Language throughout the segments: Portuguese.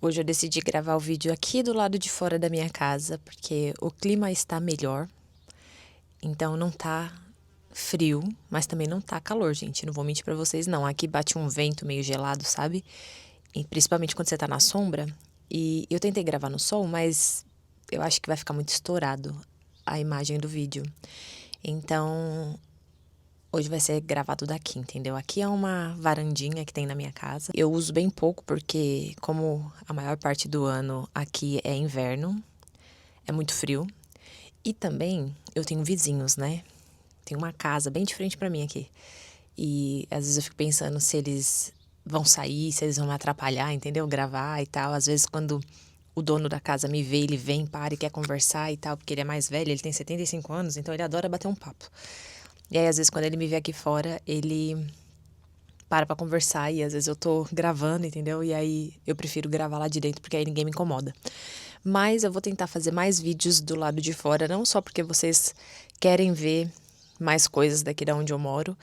Hoje eu decidi gravar o vídeo aqui do lado de fora da minha casa, porque o clima está melhor. Então não tá frio, mas também não tá calor, gente. Não vou mentir pra vocês, não. Aqui bate um vento meio gelado, sabe? E principalmente quando você tá na sombra. E eu tentei gravar no sol, mas eu acho que vai ficar muito estourado a imagem do vídeo. Então, hoje vai ser gravado daqui, entendeu? Aqui é uma varandinha que tem na minha casa. Eu uso bem pouco porque, como a maior parte do ano aqui é inverno, é muito frio. E também eu tenho vizinhos, né? Tem uma casa bem de frente pra mim aqui. E às vezes eu fico pensando se eles vão sair, se eles vão me atrapalhar, entendeu? Gravar e tal. Às vezes quando o dono da casa me vê, ele vem, para e quer conversar e tal, porque ele é mais velho, ele tem 75 anos, então ele adora bater um papo. E aí, às vezes, quando ele me vê aqui fora, ele para pra conversar e às vezes eu tô gravando, entendeu? E aí eu prefiro gravar lá de dentro porque aí ninguém me incomoda. Mas eu vou tentar fazer mais vídeos do lado de fora, não só porque vocês querem ver mais coisas daqui da onde eu moro,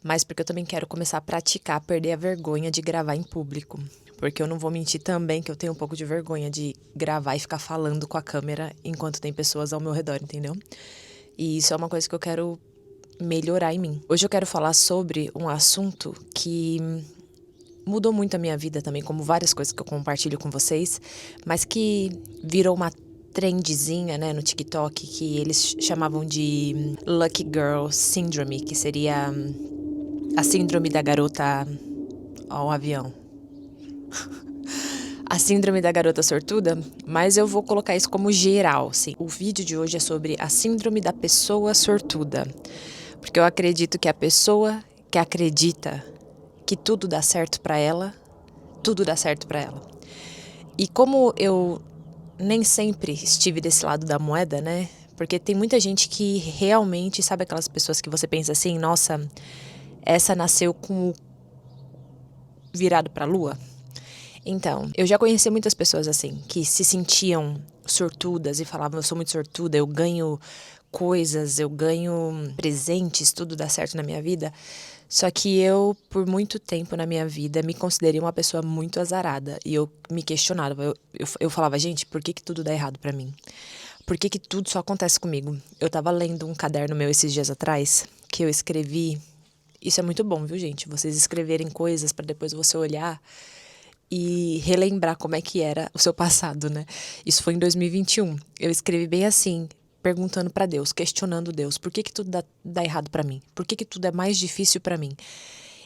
mas porque eu também quero começar a praticar, perder a vergonha de gravar em público. Porque eu não vou mentir também que eu tenho um pouco de vergonha de gravar e ficar falando com a câmera enquanto tem pessoas ao meu redor, entendeu? E isso é uma coisa que eu quero melhorar em mim. Hoje eu quero falar sobre um assunto que mudou muito a minha vida também, como várias coisas que eu compartilho com vocês, mas que virou uma trendzinha, né, no TikTok, que eles chamavam de Lucky Girl Syndrome, que seria a síndrome da garota ao avião. A síndrome da garota sortuda, mas eu vou colocar isso como geral, sim. O vídeo de hoje é sobre a síndrome da pessoa sortuda, porque eu acredito que a pessoa que acredita que tudo dá certo pra ela, tudo dá certo pra ela. E como eu nem sempre estive desse lado da moeda, né? Porque tem muita gente que realmente, sabe aquelas pessoas que você pensa assim, nossa, essa nasceu com o virado pra lua? Então, eu já conheci muitas pessoas assim, que se sentiam sortudas e falavam, eu sou muito sortuda, eu ganho coisas, eu ganho presentes, tudo dá certo na minha vida. Só que eu, por muito tempo na minha vida, me considerei uma pessoa muito azarada. E eu me questionava, eu falava, gente, por que tudo dá errado pra mim? Por que tudo só acontece comigo? Eu tava lendo um caderno meu esses dias atrás, que eu escrevi. Isso é muito bom, viu, gente? Vocês escreverem coisas pra depois você olhar e relembrar como é que era o seu passado, né? Isso foi em 2021. Eu escrevi bem assim, perguntando pra Deus, questionando Deus, por que tudo dá errado pra mim? Por que tudo é mais difícil pra mim?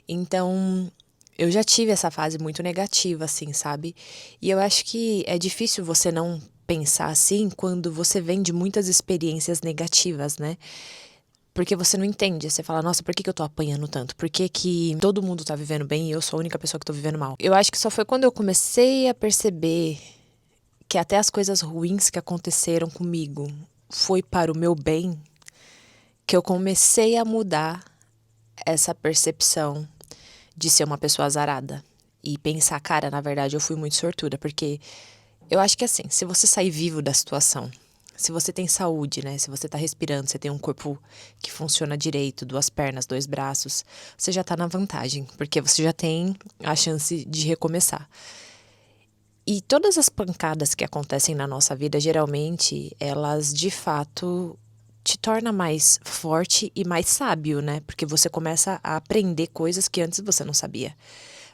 Então, eu já tive essa fase muito negativa, assim, sabe? E eu acho que é difícil você não pensar assim quando você vem de muitas experiências negativas, né? Porque você não entende, você fala, nossa, por que eu tô apanhando tanto? Por que todo mundo tá vivendo bem e eu sou a única pessoa que tô vivendo mal? Eu acho que só foi quando eu comecei a perceber que até as coisas ruins que aconteceram comigo foi para o meu bem, que eu comecei a mudar essa percepção de ser uma pessoa azarada. E pensar, cara, na verdade eu fui muito sortuda, porque eu acho que assim, se você sair vivo da situação, se você tem saúde, né? Se você tá respirando, você tem um corpo que funciona direito, duas pernas, dois braços, você já tá na vantagem, porque você já tem a chance de recomeçar. E todas as pancadas que acontecem na nossa vida, geralmente, elas de fato te tornam mais forte e mais sábio, né? Porque você começa a aprender coisas que antes você não sabia.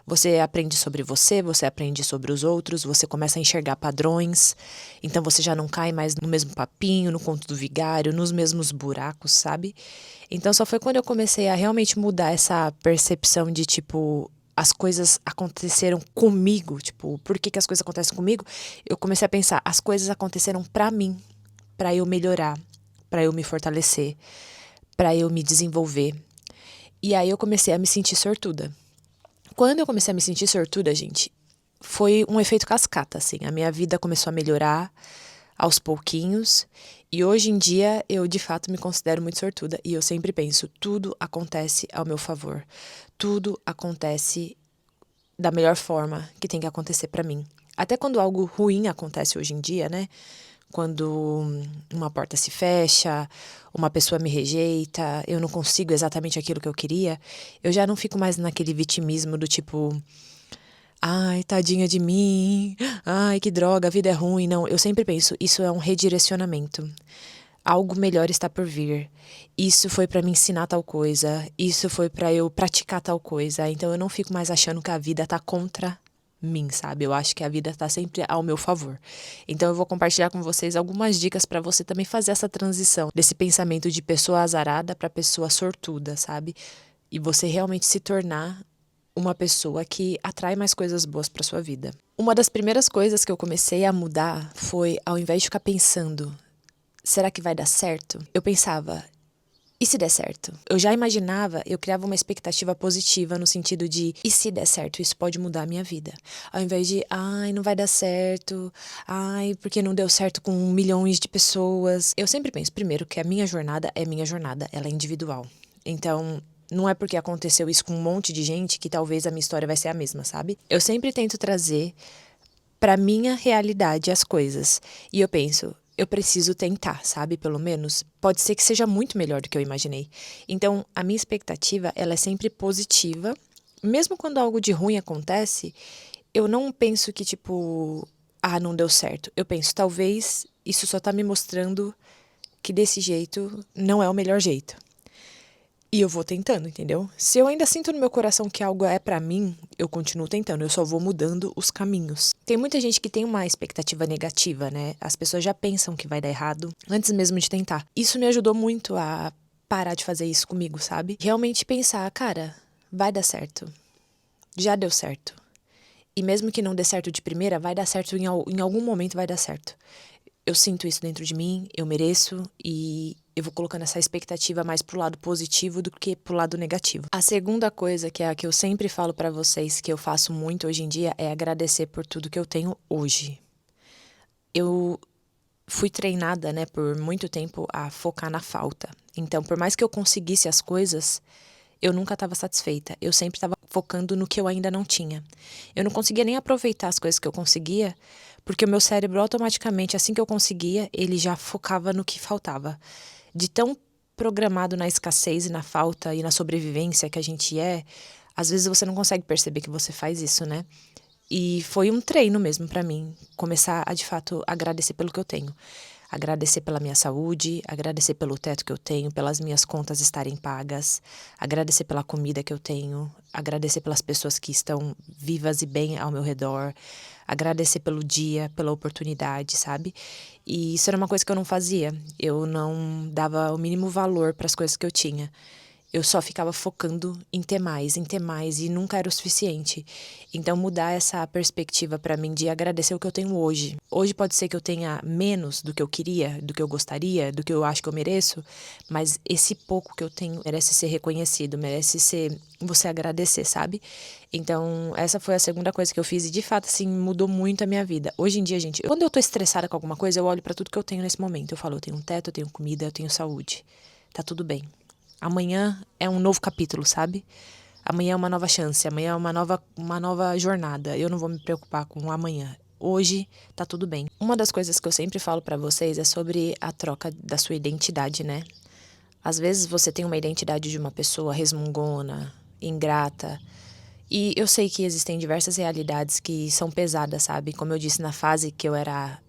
Você aprende sobre você aprende sobre os outros, você começa a enxergar padrões, então você já não cai mais no mesmo papinho, no conto do vigário, nos mesmos buracos, sabe? Então só foi quando eu comecei a realmente mudar essa percepção de tipo, as coisas aconteceram comigo, tipo, por que as coisas acontecem comigo? Eu comecei a pensar, as coisas aconteceram pra mim, pra eu melhorar, pra eu me fortalecer, pra eu me desenvolver. E aí eu comecei a me sentir sortuda. Quando eu comecei a me sentir sortuda, gente, foi um efeito cascata, assim. A minha vida começou a melhorar aos pouquinhos. E hoje em dia eu de fato me considero muito sortuda. E eu sempre penso, tudo acontece ao meu favor. Tudo acontece da melhor forma que tem que acontecer pra mim. Até quando algo ruim acontece hoje em dia, né? Quando uma porta se fecha, uma pessoa me rejeita, eu não consigo exatamente aquilo que eu queria, eu já não fico mais naquele vitimismo do tipo, ai, tadinha de mim, ai, que droga, a vida é ruim. Não, eu sempre penso, isso é um redirecionamento. Algo melhor está por vir. Isso foi pra me ensinar tal coisa, isso foi pra eu praticar tal coisa. Então eu não fico mais achando que a vida tá contra mim, sabe? Eu acho que a vida tá sempre ao meu favor. Então eu vou compartilhar com vocês algumas dicas pra você também fazer essa transição desse pensamento de pessoa azarada pra pessoa sortuda, sabe? E você realmente se tornar uma pessoa que atrai mais coisas boas pra sua vida. Uma das primeiras coisas que eu comecei a mudar foi, ao invés de ficar pensando, será que vai dar certo? Eu pensava, e se der certo? Eu já imaginava, eu criava uma expectativa positiva no sentido de, e se der certo, isso pode mudar a minha vida. Ao invés de, ai, não vai dar certo, ai, porque não deu certo com milhões de pessoas. Eu sempre penso, primeiro, que a minha jornada é minha jornada, ela é individual. Então, não é porque aconteceu isso com um monte de gente que talvez a minha história vai ser a mesma, sabe? Eu sempre tento trazer pra minha realidade as coisas. E eu penso, eu preciso tentar, sabe? Pelo menos. Pode ser que seja muito melhor do que eu imaginei. Então, a minha expectativa, ela é sempre positiva. Mesmo quando algo de ruim acontece, eu não penso que, tipo, ah, não deu certo. Eu penso, talvez isso só tá me mostrando que desse jeito não é o melhor jeito. E eu vou tentando, entendeu? Se eu ainda sinto no meu coração que algo é pra mim, eu continuo tentando, eu só vou mudando os caminhos. Tem muita gente que tem uma expectativa negativa, né? As pessoas já pensam que vai dar errado antes mesmo de tentar. Isso me ajudou muito a parar de fazer isso comigo, sabe? Realmente pensar, cara, vai dar certo. Já deu certo. E mesmo que não dê certo de primeira, vai dar certo em algum momento, vai dar certo. Eu sinto isso dentro de mim, eu mereço e eu vou colocando essa expectativa mais pro lado positivo do que pro lado negativo. A segunda coisa, que é a que eu sempre falo pra vocês, que eu faço muito hoje em dia, é agradecer por tudo que eu tenho hoje. Eu fui treinada, né, por muito tempo a focar na falta. Então, por mais que eu conseguisse as coisas, eu nunca estava satisfeita. Eu sempre estava focando no que eu ainda não tinha. Eu não conseguia nem aproveitar as coisas que eu conseguia, porque o meu cérebro automaticamente, assim que eu conseguia, ele já focava no que faltava. De tão programado na escassez e na falta e na sobrevivência que a gente é, às vezes você não consegue perceber que você faz isso, né? E foi um treino mesmo pra mim, começar a de fato agradecer pelo que eu tenho. Agradecer pela minha saúde, agradecer pelo teto que eu tenho, pelas minhas contas estarem pagas, agradecer pela comida que eu tenho, agradecer pelas pessoas que estão vivas e bem ao meu redor, agradecer pelo dia, pela oportunidade, sabe? E isso era uma coisa que eu não fazia. Eu não dava o mínimo valor para as coisas que eu tinha. Eu só ficava focando em ter mais, e nunca era o suficiente. Então, mudar essa perspectiva pra mim de agradecer o que eu tenho hoje. Hoje pode ser que eu tenha menos do que eu queria, do que eu gostaria, do que eu acho que eu mereço, mas esse pouco que eu tenho merece ser reconhecido, merece ser você agradecer, sabe? Então, essa foi a segunda coisa que eu fiz e, de fato, assim, mudou muito a minha vida. Hoje em dia, gente, quando eu tô estressada com alguma coisa, eu olho pra tudo que eu tenho nesse momento. Eu falo, eu tenho um teto, eu tenho comida, eu tenho saúde. Tá tudo bem. Amanhã é um novo capítulo, sabe? Amanhã é uma nova chance, amanhã é uma nova jornada. Eu não vou me preocupar com o amanhã. Hoje tá tudo bem. Uma das coisas que eu sempre falo pra vocês é sobre a troca da sua identidade, né? Às vezes você tem uma identidade de uma pessoa resmungona, ingrata. E eu sei que existem diversas realidades que são pesadas, sabe? Como eu disse na fase que eu era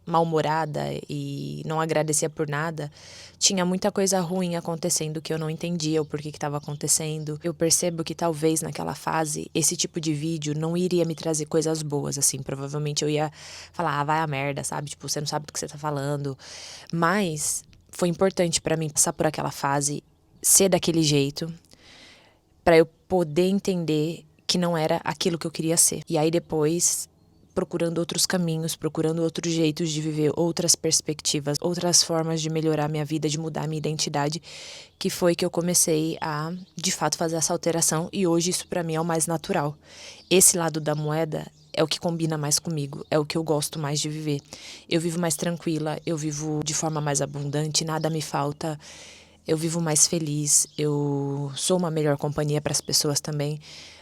mal-humorada e não agradecia por nada, tinha muita coisa ruim acontecendo que eu não entendia o porquê que estava acontecendo. Eu percebo que talvez naquela fase esse tipo de vídeo não iria me trazer coisas boas, assim, provavelmente eu ia falar, ah, vai a merda, sabe? Tipo, você não sabe do que você tá falando. Mas foi importante pra mim passar por aquela fase, ser daquele jeito, pra eu poder entender que não era aquilo que eu queria ser. E aí depois procurando outros caminhos, procurando outros jeitos de viver, outras perspectivas, outras formas de melhorar minha vida, de mudar minha identidade, que foi que eu comecei a, de fato, fazer essa alteração e hoje isso pra mim é o mais natural. Esse lado da moeda é o que combina mais comigo, é o que eu gosto mais de viver. Eu vivo mais tranquila, eu vivo de forma mais abundante, nada me falta. Eu vivo mais feliz, eu sou uma melhor companhia para as pessoas também,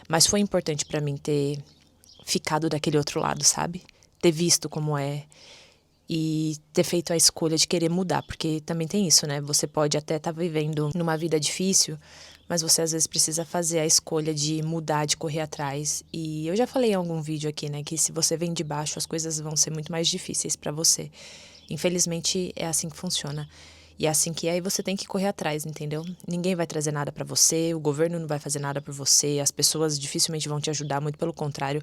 mas foi importante para mim ter ficado daquele outro lado, sabe? Ter visto como é e ter feito a escolha de querer mudar, porque também tem isso, né? Você pode até estar vivendo numa vida difícil, mas você às vezes precisa fazer a escolha de mudar, de correr atrás. E eu já falei em algum vídeo aqui, né, que se você vem de baixo, as coisas vão ser muito mais difíceis pra você. Infelizmente, é assim que funciona. E é assim que é, e você tem que correr atrás, entendeu? Ninguém vai trazer nada pra você, o governo não vai fazer nada por você, as pessoas dificilmente vão te ajudar, muito pelo contrário.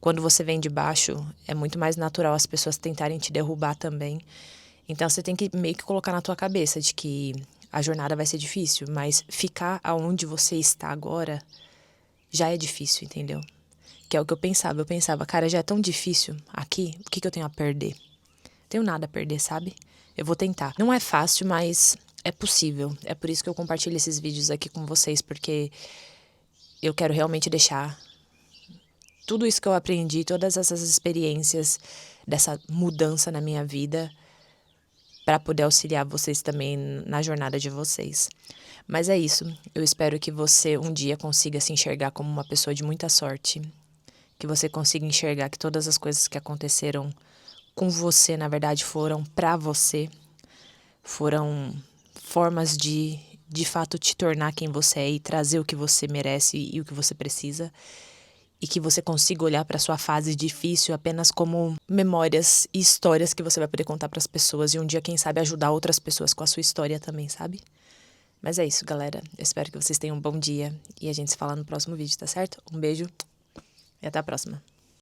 Quando você vem de baixo, é muito mais natural as pessoas tentarem te derrubar também. Então você tem que meio que colocar na tua cabeça de que a jornada vai ser difícil, mas ficar aonde você está agora já é difícil, entendeu? Que é o que eu pensava. Eu pensava, cara, já é tão difícil aqui, o que eu tenho a perder? Tenho nada a perder, sabe? Eu vou tentar. Não é fácil, mas é possível. É por isso que eu compartilho esses vídeos aqui com vocês, porque eu quero realmente deixar tudo isso que eu aprendi, todas essas experiências dessa mudança na minha vida, para poder auxiliar vocês também na jornada de vocês. Mas é isso. Eu espero que você um dia consiga se enxergar como uma pessoa de muita sorte, que você consiga enxergar que todas as coisas que aconteceram com você, na verdade, foram para você, foram formas de fato te tornar quem você é e trazer o que você merece e o que você precisa. E que você consiga olhar para sua fase difícil apenas como memórias e histórias que você vai poder contar para as pessoas e um dia, quem sabe, ajudar outras pessoas com a sua história também, sabe? Mas é isso, galera. Eu espero que vocês tenham um bom dia e a gente se fala no próximo vídeo, tá certo? Um beijo e até a próxima.